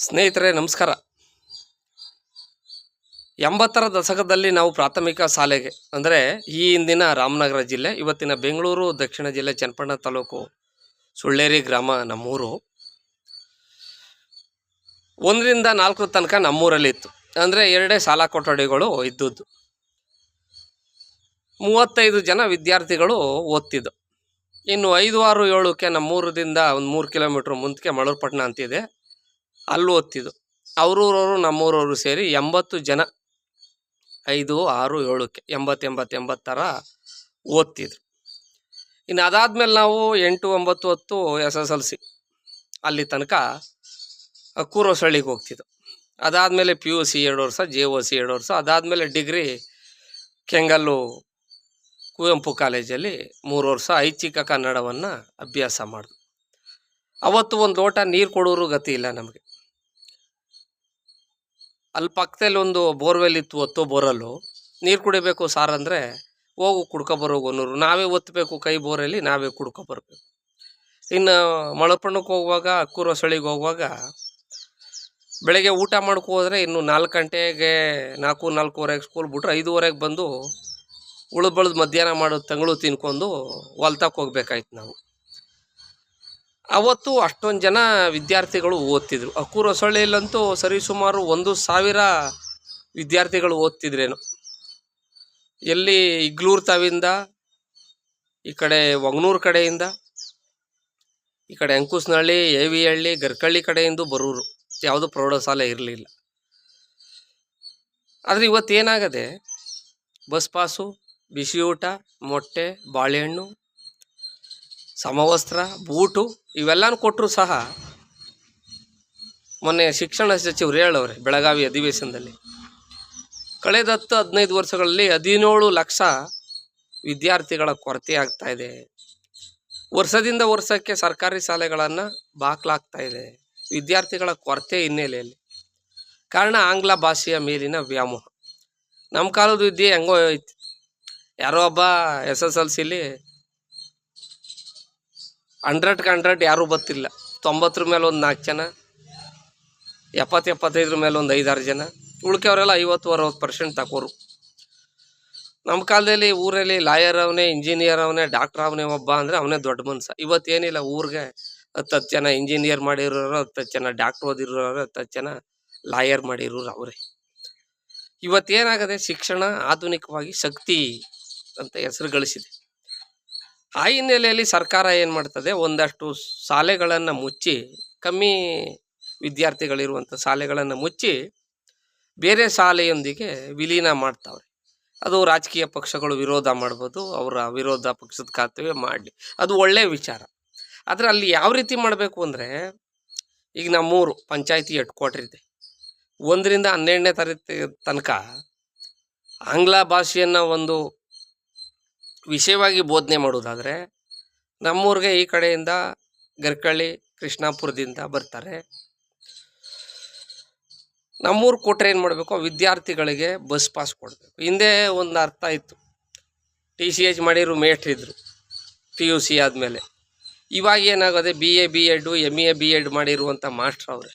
ಸ್ನೇಹಿತರೆ ನಮಸ್ಕಾರ. 80ರ ದಶಕದಲ್ಲಿ ನಾವು ಪ್ರಾಥಮಿಕ ಶಾಲೆಗೆ ಅಂದರೆ ಈ ಹಿಂದಿನ ರಾಮನಗರ ಜಿಲ್ಲೆ, ಇವತ್ತಿನ ಬೆಂಗಳೂರು ದಕ್ಷಿಣ ಜಿಲ್ಲೆ, ಚನ್ನಪಟ್ಟಣ ತಾಲೂಕು, ಸುಳ್ಳೇರಿ ಗ್ರಾಮ ನಮ್ಮೂರು. 1ರಿಂದ 4 ತನಕ ನಮ್ಮೂರಲ್ಲಿ ಇತ್ತು. ಅಂದರೆ 2 ಶಾಲಾ ಕೊಠಡಿಗಳು ಇದ್ದದ್ದು. 35 ಜನ ವಿದ್ಯಾರ್ಥಿಗಳು ಓದ್ತಿದ್ದು. ಇನ್ನು 5, 6, 7ಕ್ಕೆ ನಮ್ಮೂರದಿಂದ ಒಂದು 3 ಕಿಲೋಮೀಟ್ರ್ ಮುಂದಕ್ಕೆ ಮಳೂರ್ಪಟ್ಟಣ ಅಂತಿದೆ, ಅಲ್ಲಿ ಓದ್ತಿದ್ದು. ಅವರೂರವರು ನಮ್ಮೂರವರು ಸೇರಿ 80 ಜನ. 5, 6, 7ಕ್ಕೆ 80 ಥರ ಓದ್ತಿದ್ರು. ಇನ್ನು ಅದಾದಮೇಲೆ ನಾವು 8, 9, 10 SSLC ಅಲ್ಲಿ ತನಕ ಕೂರೋಸಳ್ಳಿಗೆ ಹೋಗ್ತಿದ್ದು. ಅದಾದಮೇಲೆ PUC 2 ವರ್ಷ, JOC 2 ವರ್ಷ, ಅದಾದಮೇಲೆ ಡಿಗ್ರಿ ಕೆಂಗಲ್ಲು ಕುವೆಂಪು ಕಾಲೇಜಲ್ಲಿ 3 ವರ್ಷ ಐಚ್ಛಿಕ ಕನ್ನಡವನ್ನು ಅಭ್ಯಾಸ ಮಾಡಿದ್ವಿ. ಅವತ್ತು ಒಂದು ಲೋಟ ನೀರು ಕೊಡೋರು ಗತಿ ಇಲ್ಲ ನಮಗೆ. ಅಲ್ಲಿ ಪಕ್ಕದಲ್ಲಿ ಒಂದು ಬೋರ್ವೆಲ್ ಇತ್ತು, 10 ಬೋರಲ್ಲು. ನೀರು ಕುಡಿಬೇಕು ಸಾರ್ ಅಂದರೆ ಹೋಗು ಕುಡ್ಕೊಬರೋಗು ಅನ್ನೋರು. ನಾವೇ ಒತ್ತಬೇಕು ಕೈ ಬೋರಲ್ಲಿ, ನಾವೇ ಕುಡ್ಕೊಬರ್ಬೇಕು. ಇನ್ನು ಮಳಪಣ್ಣಕ್ಕೆ ಹೋಗುವಾಗ, ಕೂರೋಸಳ್ಳಿಗೆ ಹೋಗುವಾಗ ಬೆಳಗ್ಗೆ ಊಟ ಮಾಡ್ಕೊ ಹೋದರೆ ಇನ್ನು 4 ಗಂಟೆಗೆ 4, 4:15 ಸ್ಕೂಲ್ ಬಿಟ್ರೆ 5:15ಗೆ ಬಂದು ಉಳಿದು ಮಧ್ಯಾಹ್ನ ಮಾಡೋದು ತಂಗಳು ತಿನ್ಕೊಂಡು ಹೊಲ್ತಕ್ಕೆ ಹೋಗ್ಬೇಕಾಯ್ತು ನಾವು. ಅವತ್ತು ಅಷ್ಟೊಂದು ಜನ ವಿದ್ಯಾರ್ಥಿಗಳು ಓದ್ತಿದ್ರು. ಕೂರೋಸಳ್ಳಿಯಲ್ಲಂತೂ ಸರಿಸುಮಾರು 1,000 ವಿದ್ಯಾರ್ಥಿಗಳು ಓದ್ತಿದ್ರೇನು. ಎಲ್ಲಿ ಇಗ್ಲೂರು ತಾವಿಂದ, ಈ ಕಡೆ ಹೊಂಗನೂರು ಕಡೆಯಿಂದ, ಈ ಕಡೆ ಅಂಕುಸ್ನಹಳ್ಳಿ, ಏವಿಹಳ್ಳಿ, ಗರ್ಕಳ್ಳಿ ಕಡೆಯಿಂದ ಬರೋರು. ಯಾವುದು ಪ್ರೌಢಶಾಲೆ ಇರಲಿಲ್ಲ. ಆದರೆ ಇವತ್ತೇನಾಗದೆ, ಬಸ್ ಪಾಸು, ಬಿಸಿ ಊಟ, ಮೊಟ್ಟೆ, ಬಾಳೆಹಣ್ಣು, ಸಮವಸ್ತ್ರ, ಬೂಟು ಇವೆಲ್ಲನೂ ಕೊಟ್ಟರು ಸಹ, ಮೊನ್ನೆ ಶಿಕ್ಷಣ ಸಚಿವರು ಹೇಳವ್ರೆ ಬೆಳಗಾವಿ ಅಧಿವೇಶನದಲ್ಲಿ, ಕಳೆದ 10-15 ವರ್ಷಗಳಲ್ಲಿ 17 ಲಕ್ಷ ವಿದ್ಯಾರ್ಥಿಗಳ ಕೊರತೆ ಆಗ್ತಾ ಇದೆ. ವರ್ಷದಿಂದ ವರ್ಷಕ್ಕೆ ಸರ್ಕಾರಿ ಶಾಲೆಗಳನ್ನು ಬಾಕ್ಲಾಗ್ತಾ ಇದೆ ವಿದ್ಯಾರ್ಥಿಗಳ ಕೊರತೆ ಹಿನ್ನೆಲೆಯಲ್ಲಿ. ಕಾರಣ ಆಂಗ್ಲ ಭಾಷೆಯ ಮೇಲಿನ ವ್ಯಾಮೋಹ. ನಮ್ಮ ಕಾಲದ ವಿದ್ಯೆ ಹೆಂಗೋ ಐತಿ. ಯಾರೋ ಒಬ್ಬ SSLCಲಿ 100ಕ್ಕೆ 100 ಯಾರೂ ಬರ್ತಿಲ್ಲ. 90 ಮೇಲೆ ಒಂದು 4 ಜನ, 70-75 ಮೇಲೆ ಒಂದು 5-6 ಜನ, ಉಳ್ಕೆಯವರೆಲ್ಲ 50-60% ತಗೋರು. ನಮ್ಮ ಕಾಲದಲ್ಲಿ ಊರಲ್ಲಿ ಲಾಯರ್ ಅವನೇ, ಇಂಜಿನಿಯರ್ ಅವನೇ, ಡಾಕ್ಟರ್ ಅವನೇ ಒಬ್ಬ ಅಂದರೆ ಅವನೇ ದೊಡ್ಡ ಮನುಷ್ಯ. ಇವತ್ತೇನಿಲ್ಲ, ಊರಿಗೆ 10 ಜನ ಇಂಜಿನಿಯರ್ ಮಾಡಿರೋರು, 10 ಜನ ಡಾಕ್ಟ್ರ್ ಓದಿರೋರು, 10 ಜನ ಲಾಯರ್ ಮಾಡಿರೋರು ಅವರೇ. ಇವತ್ತೇನಾಗದೆ, ಶಿಕ್ಷಣ ಆಧುನಿಕವಾಗಿ ಶಕ್ತಿ ಅಂತ ಹೆಸರು ಗಳಿಸಿದೆ. ಆ ಹಿನ್ನೆಲೆಯಲ್ಲಿ ಸರ್ಕಾರ ಏನು ಮಾಡ್ತದೆ, ಒಂದಷ್ಟು ಶಾಲೆಗಳನ್ನು ಮುಚ್ಚಿ, ಕಮ್ಮಿ ವಿದ್ಯಾರ್ಥಿಗಳಿರುವಂಥ ಶಾಲೆಗಳನ್ನು ಮುಚ್ಚಿ ಬೇರೆ ಶಾಲೆಯೊಂದಿಗೆ ವಿಲೀನ ಮಾಡ್ತಾವ್ರೆ. ಅದು ರಾಜಕೀಯ ಪಕ್ಷಗಳು ವಿರೋಧ ಮಾಡ್ಬೋದು, ಅವರ ವಿರೋಧ ಪಕ್ಷದ ಕರ್ತವ್ಯ ಮಾಡಲಿ, ಅದು ಒಳ್ಳೆಯ ವಿಚಾರ. ಆದರೆ ಅಲ್ಲಿ ಯಾವ ರೀತಿ ಮಾಡಬೇಕು ಅಂದರೆ, ಈಗ ನಮ್ಮೂರು ಪಂಚಾಯತಿ ಹೆಡ್ ಕ್ವಾರ್ಟರ್ ಇದೆ. 1ರಿಂದ 12ನೇ ತರಗತಿ ತನಕ ಆಂಗ್ಲ ಭಾಷೆಯನ್ನು ಒಂದು ವಿಷಯವಾಗಿ ಬೋಧನೆ ಮಾಡೋದಾದರೆ, ನಮ್ಮೂರಿಗೆ ಈ ಕಡೆಯಿಂದ ಗರ್ಕಳ್ಳಿ, ಕೃಷ್ಣಾಪುರದಿಂದ ಬರ್ತಾರೆ. ನಮ್ಮೂರು ಕೊಟ್ಟರೆ ಏನು ಮಾಡಬೇಕು, ವಿದ್ಯಾರ್ಥಿಗಳಿಗೆ ಬಸ್ ಪಾಸ್ ಕೊಡಬೇಕು. ಹಿಂದೆ ಒಂದು ಅರ್ಥ ಇತ್ತು, TCH ಮಾಡಿದ್ರು ಮೇಷ್ಟ್ರಿದ್ರು PUC ಆದಮೇಲೆ. ಇವಾಗ ಏನಾಗೋದೆ, BA B.Ed, MA B.Ed ಮಾಡಿರುವಂಥ ಮಾಸ್ಟ್ರ್ ಅವರೇ.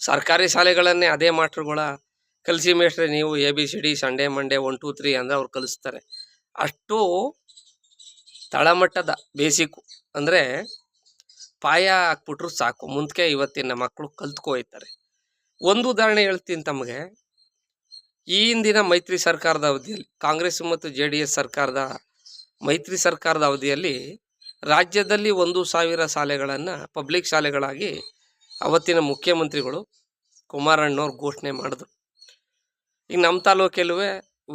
ಸರ್ಕಾರಿ ಶಾಲೆಗಳನ್ನೇ ಅದೇ ಮಾಸ್ಟ್ರುಗಳ ಕಲಿಸಿ ಮೇಷ್ಟ್ರೆ ನೀವು ABCD ಸಂಡೇ ಮಂಡೇ 1 2 3 ಅಂದರೆ ಅವ್ರು ಕಲಿಸ್ತಾರೆ. ಅಷ್ಟು ತಳಮಟ್ಟದ ಬೇಸಿಕ್ಕು, ಅಂದರೆ ಪಾಯ ಹಾಕ್ಬಿಟ್ರು ಸಾಕು, ಮುಂದಕ್ಕೆ ಇವತ್ತಿನ ಮಕ್ಕಳು ಕಲ್ತ್ಕೊಯ್ತಾರೆ. ಒಂದು ಉದಾಹರಣೆ ಹೇಳ್ತೀನಿ ತಮಗೆ. ಈ ಹಿಂದಿನ ಮೈತ್ರಿ ಸರ್ಕಾರದ ಅವಧಿಯಲ್ಲಿ, ಕಾಂಗ್ರೆಸ್ ಮತ್ತು JDS ಸರ್ಕಾರದ ಮೈತ್ರಿ ಸರ್ಕಾರದ ಅವಧಿಯಲ್ಲಿ ರಾಜ್ಯದಲ್ಲಿ 1,000 ಶಾಲೆಗಳನ್ನು ಪಬ್ಲಿಕ್ ಶಾಲೆಗಳಾಗಿ ಅವತ್ತಿನ ಮುಖ್ಯಮಂತ್ರಿಗಳು ಕುಮಾರಣ್ಣವ್ರು ಘೋಷಣೆ ಮಾಡಿದ್ರು. ಈಗ ನಮ್ಮ ತಾಲೂಕಲ್ಲೂ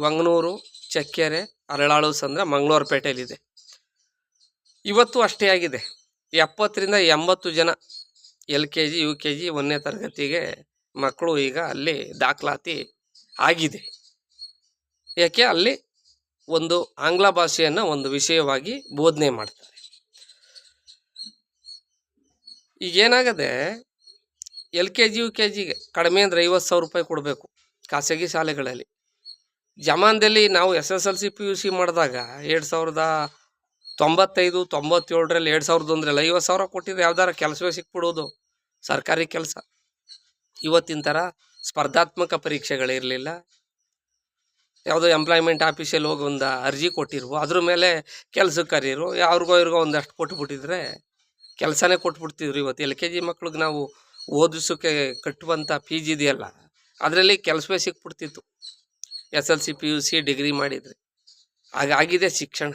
ಹೊಂಗನೂರು, ಚಕ್ಕೆರೆ, ಅರಳಾಳು ಸಂದ್ರ, ಮಂಗಳೂರುಪೇಟೆಯಲ್ಲಿದೆ. ಇವತ್ತು ಅಷ್ಟೇ ಆಗಿದೆ. 70ರಿಂದ 80 ಜನ LKG UKG 1ನೇ ತರಗತಿಗೆ ಮಕ್ಕಳು ಈಗ ಅಲ್ಲಿ ದಾಖಲಾತಿ ಆಗಿದೆ. ಯಾಕೆ, ಅಲ್ಲಿ ಒಂದು ಆಂಗ್ಲ ಭಾಷೆಯನ್ನು ಒಂದು ವಿಷಯವಾಗಿ ಬೋಧನೆ ಮಾಡ್ತಾರೆ. ಈಗೇನಾಗದೆ, LKG UKGಗೆ ಕಡಿಮೆ ಅಂದರೆ 50,000 ರೂಪಾಯಿ ಕೊಡಬೇಕು ಖಾಸಗಿ ಶಾಲೆಗಳಲ್ಲಿ. ಜಮಾನದಲ್ಲಿ ನಾವು SSLC PUC ಮಾಡಿದಾಗ 1995 97ರಲ್ಲಿ 2001ರಲ್ಲಿ 50,000 ಕೊಟ್ಟಿದ್ರೆ ಯಾವ್ದಾರ ಕೆಲಸವೇ ಸಿಕ್ಬಿಡೋದು, ಸರ್ಕಾರಿ ಕೆಲಸ. ಇವತ್ತಿನ ಥರ ಸ್ಪರ್ಧಾತ್ಮಕ ಪರೀಕ್ಷೆಗಳಿರಲಿಲ್ಲ. ಯಾವುದೋ ಎಂಪ್ಲಾಯ್ಮೆಂಟ್ ಆಫೀಸಲ್ಲಿ ಹೋಗಿ ಒಂದು ಅರ್ಜಿ ಕೊಟ್ಟಿರುವ, ಅದ್ರ ಮೇಲೆ ಕೆಲ್ಸಕ್ಕೆ ಕರೀರು, ಅವ್ರಿಗೋ ಇವ್ರಿಗೋ ಒಂದಷ್ಟು ಕೊಟ್ಬಿಟ್ಟಿದ್ರೆ ಕೆಲಸನೇ ಕೊಟ್ಬಿಡ್ತಿದ್ರು. ಇವತ್ತು LKG ಮಕ್ಳಿಗೆ ನಾವು ಓದಿಸೋಕ್ಕೆ ಕಟ್ಟುವಂಥ ಫೀಸ್ ಇದೆಯಲ್ಲ, ಅದರಲ್ಲಿ ಕೆಲಸವೇ ಸಿಕ್ಬಿಡ್ತಿತ್ತು. SLC PUC ಡಿಗ್ರಿ ಮಾಡಿದರೆ. ಹಾಗಾಗಿದೆ ಶಿಕ್ಷಣ.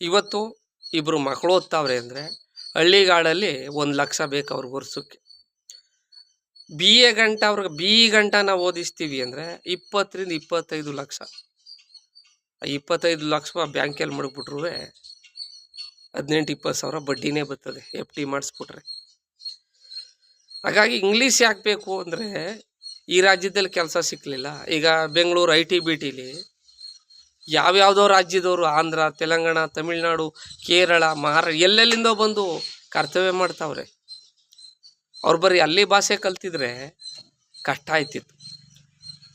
ಇವತ್ತು ಇಬ್ಬರು ಮಕ್ಕಳು ಓದ್ತಾವ್ರೆ ಅಂದರೆ ಹಳ್ಳಿಗಾಡಲ್ಲಿ 1 ಲಕ್ಷ ಬೇಕು ಅವ್ರಿಗೆ ವರ್ಷಕ್ಕೆ. BA ಗಂಟ ಅವ್ರಿಗೆ BE ಗಂಟ ನಾವು ಓದಿಸ್ತೀವಿ ಅಂದರೆ 20ರಿಂದ 25 ಲಕ್ಷ. 25 ಲಕ್ಷ ಬ್ಯಾಂಕಲ್ಲಿ ಮಡಗ್ಬಿಟ್ರು 18-20 ಸಾವಿರ ಬಡ್ಡಿನೇ ಬರ್ತದೆ FD ಮಾಡಿಸ್ಬಿಟ್ರೆ. ಹಾಗಾಗಿ ಇಂಗ್ಲೀಷ್ ಯಾಕೆ ಬೇಕು ಅಂದರೆ ಈ ರಾಜ್ಯದಲ್ಲಿ ಕೆಲಸ ಸಿಕ್ಕಲಿಲ್ಲ. ಈಗ ಬೆಂಗಳೂರು IT BTಲಿ ಯಾವ್ಯಾವುದೋ ರಾಜ್ಯದವರು, ಆಂಧ್ರ, ತೆಲಂಗಾಣ, ತಮಿಳುನಾಡು, ಕೇರಳ, ಮಹಾರಾಷ್ಟ್ರ ಎಲ್ಲೆಲ್ಲಿಂದೋ ಬಂದು ಕರ್ತವ್ಯ ಮಾಡ್ತಾವ್ರೆ. ಅವ್ರು ಬರೀ ಅಲ್ಲಿ ಭಾಷೆ ಕಲ್ತಿದ್ರೆ ಕಷ್ಟ ಆಯ್ತಿತ್ತು.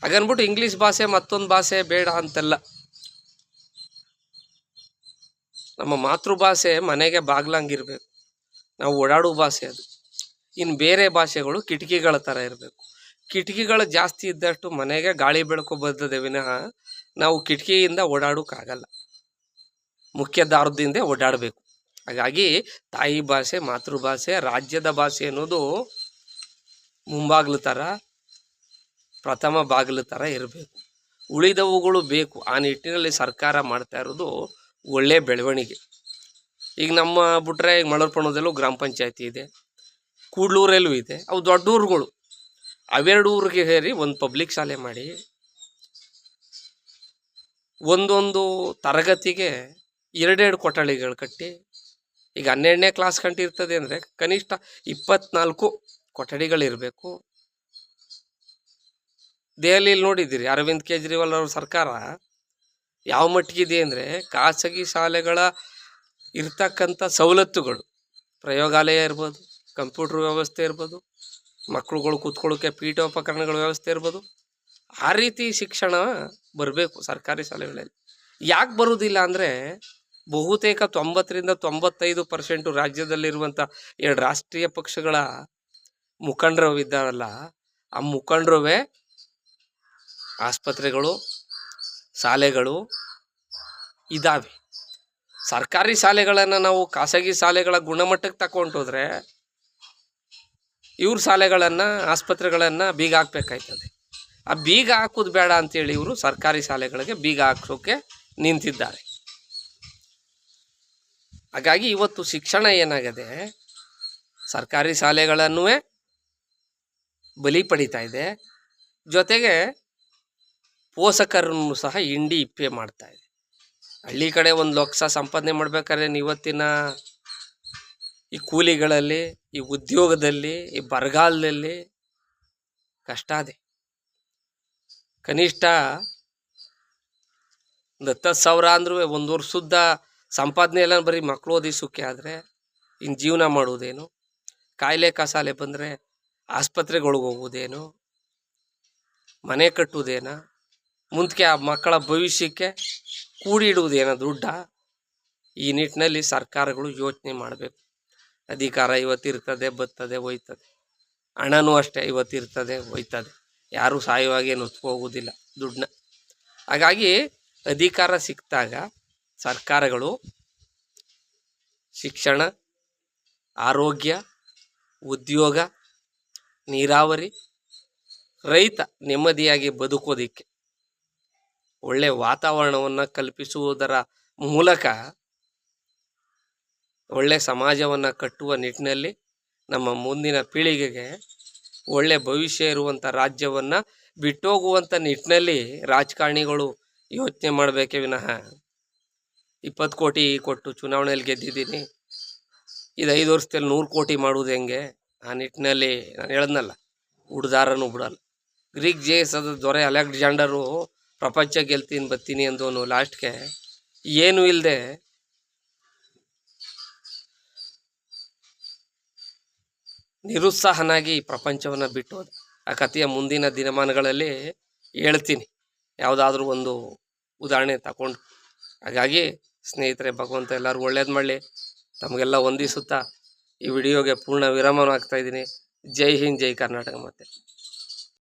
ಹಾಗನ್ಬಿಟ್ಟು ಇಂಗ್ಲೀಷ್ ಭಾಷೆ ಮತ್ತೊಂದು ಭಾಷೆ ಬೇಡ ಅಂತೆಲ್ಲ. ನಮ್ಮ ಮಾತೃಭಾಷೆ ಮನೆಗೆ ಬಾಗ್ಲಂಗಿರ್ಬೇಕು, ನಾವು ಓಡಾಡೋ ಭಾಷೆ ಅದು. ಇನ್ನು ಬೇರೆ ಭಾಷೆಗಳು ಕಿಟಕಿಗಳ ಥರ ಇರಬೇಕು. ಕಿಟಕಿಗಳು ಜಾಸ್ತಿ ಇದ್ದಷ್ಟು ಮನೆಗೆ ಗಾಳಿ ಬೆಳಕು ಬರ್ತದೆ ವಿನಃ ನಾವು ಕಿಟಕಿಯಿಂದ ಓಡಾಡೋಕ್ಕಾಗಲ್ಲ. ಮುಖ್ಯ ದಾರದಿಂದ ಓಡಾಡಬೇಕು. ಹಾಗಾಗಿ ತಾಯಿ ಭಾಷೆ, ಮಾತೃಭಾಷೆ, ರಾಜ್ಯದ ಭಾಷೆ ಅನ್ನೋದು ಮುಂಬಾಗ್ಲು ಥರ, ಪ್ರಥಮ ಬಾಗಿಲು ಥರ ಇರಬೇಕು. ಉಳಿದವುಗಳು ಬೇಕು. ಆ ನಿಟ್ಟಿನಲ್ಲಿ ಸರ್ಕಾರ ಮಾಡ್ತಾ ಇರೋದು ಒಳ್ಳೆಯ ಬೆಳವಣಿಗೆ. ಈಗ ನಮ್ಮ ಬಿಟ್ರೆ ಈಗ ಮಳವರ್ಪಣದಲ್ಲೂ ಗ್ರಾಮ ಪಂಚಾಯತಿ ಇದೆ, ಕೂಡ್ಲೂರಲ್ಲೂ ಇದೆ. ಅವು ದೊಡ್ಡ ಊರುಗಳು. ಅವೆರಡು ಊರಿಗೆ ಸೇರಿ ಒಂದು ಪಬ್ಲಿಕ್ ಶಾಲೆ ಮಾಡಿ ಒಂದೊಂದು ತರಗತಿಗೆ 2 ಕೊಠಡಿಗಳು ಕಟ್ಟಿ, ಈಗ 12ನೇ ಕ್ಲಾಸ್ ಗಂಟೆ ಇರ್ತದೆ ಅಂದರೆ ಕನಿಷ್ಠ 24 ಕೊಠಡಿಗಳಿರಬೇಕು. ದೆಹಲಿಯಲ್ಲಿ ನೋಡಿದ್ದೀರಿ ಅರವಿಂದ್ ಕೇಜ್ರಿವಾಲ್ ಅವ್ರ ಸರ್ಕಾರ ಯಾವ ಮಟ್ಟಿಗಿದೆ ಅಂದರೆ ಖಾಸಗಿ ಶಾಲೆಗಳ ಇರ್ತಕ್ಕಂಥ ಸವಲತ್ತುಗಳು, ಪ್ರಯೋಗಾಲಯ ಇರ್ಬೋದು, ಕಂಪ್ಯೂಟರ್ ವ್ಯವಸ್ಥೆ ಇರ್ಬೋದು, ಮಕ್ಕಳುಗಳು ಕೂತ್ಕೊಳ್ಳೋಕ್ಕೆ ಪೀಠೋಪಕರಣಗಳ ವ್ಯವಸ್ಥೆ ಇರ್ಬೋದು, ಆ ರೀತಿ ಶಿಕ್ಷಣ ಬರಬೇಕು ಸರ್ಕಾರಿ ಶಾಲೆಗಳಲ್ಲಿ. ಯಾಕೆ ಬರುವುದಿಲ್ಲ ಅಂದರೆ ಬಹುತೇಕ 90ರಿಂದ 95% ರಾಜ್ಯದಲ್ಲಿರುವಂಥ 2 ರಾಷ್ಟ್ರೀಯ ಪಕ್ಷಗಳ ಮುಖಂಡರು ಇದ್ದಾರಲ್ಲ, ಆ ಮುಖಂಡರುವೇ ಆಸ್ಪತ್ರೆಗಳು, ಶಾಲೆಗಳು ಇದ್ದಾವೆ. ಸರ್ಕಾರಿ ಶಾಲೆಗಳನ್ನು ನಾವು ಖಾಸಗಿ ಶಾಲೆಗಳ ಗುಣಮಟ್ಟಕ್ಕೆ ತಗೊಂಡೋದ್ರೆ ಇವ್ರ ಶಾಲೆಗಳನ್ನು, ಆಸ್ಪತ್ರೆಗಳನ್ನು ಬೀಗ ಹಾಕ್ಬೇಕಾಯ್ತದೆ. ಆ ಬೀಗ ಹಾಕೋದು ಬೇಡ ಅಂತೇಳಿ ಇವರು ಸರ್ಕಾರಿ ಶಾಲೆಗಳಿಗೆ ಬೀಗ ಹಾಕೋಕ್ಕೆ ನಿಂತಿದ್ದಾರೆ. ಹಾಗಾಗಿ ಇವತ್ತು ಶಿಕ್ಷಣ ಏನಾಗಿದೆ, ಸರ್ಕಾರಿ ಶಾಲೆಗಳನ್ನೂ ಬಲಿ ಪಡಿತಾ ಇದೆ, ಜೊತೆಗೆ ಪೋಷಕರನ್ನು ಸಹ ಹಿಂಡಿ ಇಪ್ಪೆ ಮಾಡ್ತಾ ಇದೆ. ಹಳ್ಳಿ ಕಡೆ 1 ಲಕ್ಷ ಸಂಪಾದನೆ ಮಾಡ್ಬೇಕಾದ್ರೆ ಇವತ್ತಿನ ಈ ಕೂಲಿಗಳಲ್ಲಿ, ಈ ಉದ್ಯೋಗದಲ್ಲಿ, ಈ ಬರಗಾಲದಲ್ಲಿ ಕಷ್ಟ ಇದೆ. ಕನಿಷ್ಠ 10,000 ಅಂದ್ರೂ 1 ವರ್ಷದ ಸಂಪಾದನೆ ಎಲ್ಲ ಬರೀ ಮಕ್ಕಳು ಓದಿಸೋಕ್ಕೆ ಆದರೆ ಇನ್ನು ಜೀವನ ಮಾಡುವುದೇನು? ಕಾಯಿಲೆ ಕಸಾಲೆ ಬಂದರೆ ಆಸ್ಪತ್ರೆಗಳಿಗೆ ಹೋಗುವುದೇನು? ಮನೆ ಕಟ್ಟುವುದೇನ? ಮುಂದಕ್ಕೆ ಆ ಮಕ್ಕಳ ಭವಿಷ್ಯಕ್ಕೆ ಕೂಡಿಡುವುದೇನ ದುಡ್ಡ? ಈ ನಿಟ್ಟಿನಲ್ಲಿ ಸರ್ಕಾರಗಳು ಯೋಚನೆ ಮಾಡಬೇಕು. ಅಧಿಕಾರ ಇವತ್ತಿರ್ತದೆ, ಬರ್ತದೆ, ಹೋಯ್ತದೆ. ಹಣನೂ ಅಷ್ಟೇ ಇವತ್ತಿರ್ತದೆ, ಹೋಯ್ತದೆ. ಯಾರೂ ಸಾಯುವಾಗೇನು ಹೋಗುವುದಿಲ್ಲ ದುಡ್ಡನ್ನ. ಹಾಗಾಗಿ ಅಧಿಕಾರ ಸಿಕ್ಕಿದಾಗ ಸರ್ಕಾರಗಳು ಶಿಕ್ಷಣ, ಆರೋಗ್ಯ, ಉದ್ಯೋಗ, ನೀರಾವರಿ, ರೈತ ನೆಮ್ಮದಿಯಾಗಿ ಬದುಕೋದಿಕ್ಕೆ ಒಳ್ಳೆಯ ವಾತಾವರಣವನ್ನು ಕಲ್ಪಿಸುವುದರ ಮೂಲಕ ಒಳ್ಳೆಯ ಸಮಾಜವನ್ನು ಕಟ್ಟುವ ನಿಟ್ಟಿನಲ್ಲಿ ನಮ್ಮ ಮುಂದಿನ ಪೀಳಿಗೆಗೆ ಒಳ್ಳೆಯ ಭವಿಷ್ಯ ಇರುವಂಥ ರಾಜ್ಯವನ್ನು ಬಿಟ್ಟೋಗುವಂಥ ನಿಟ್ಟಿನಲ್ಲಿ ರಾಜಕಾರಣಿಗಳು ಯೋಚನೆ ಮಾಡಬೇಕೇ ವಿನಃ 20 ಕೋಟಿ ಕೊಟ್ಟು ಚುನಾವಣೆಯಲ್ಲಿ ಗೆದ್ದಿದ್ದೀನಿ, ಇದು 5 ವರ್ಷದಲ್ಲಿ 100 ಕೋಟಿ ಮಾಡುವುದು ಹೆಂಗೆ? ಆ ನಿಟ್ಟಿನಲ್ಲಿ ನಾನು ಹೇಳಿದ್ನಲ್ಲ, ಉಡ್ದಾರನೂ ಬಿಡಲ್ಲ. ಗ್ರೀಕ್ ಜೇಸದ ದೊರೆ ಅಲೆಕ್ಸಾಂಡರು ಪ್ರಪಂಚ ಗೆಲ್ತೀನಿ ಬರ್ತೀನಿ ಅಂದವನು ಲಾಸ್ಟ್ಗೆ ಏನೂ ಇಲ್ಲದೆ ನಿರುತ್ಸಾಹನಾಗಿ ಪ್ರಪಂಚವನ್ನು ಬಿಟ್ಟು ಹೋದ. ಆ ಕಥೆಯ ಮುಂದಿನ ದಿನಮಾನಗಳಲ್ಲಿ ಹೇಳ್ತೀನಿ, ಯಾವುದಾದ್ರೂ ಒಂದು ಉದಾಹರಣೆ ತಗೊಂಡು. ಹಾಗಾಗಿ ಸ್ನೇಹಿತರೆ, ಭಗವಂತ ಎಲ್ಲರೂ ಒಳ್ಳೇದು ಮಾಡಲಿ. ತಮಗೆಲ್ಲ ವಂದಿಸುತ್ತಾ ಈ ವಿಡಿಯೋಗೆ ಪೂರ್ಣ ವಿರಾಮನ ಹಾಕ್ತಾಯಿದ್ದೀನಿ. ಜೈ ಹಿಂದ್, ಜೈ ಕರ್ನಾಟಕ ಮತ್ತೆ.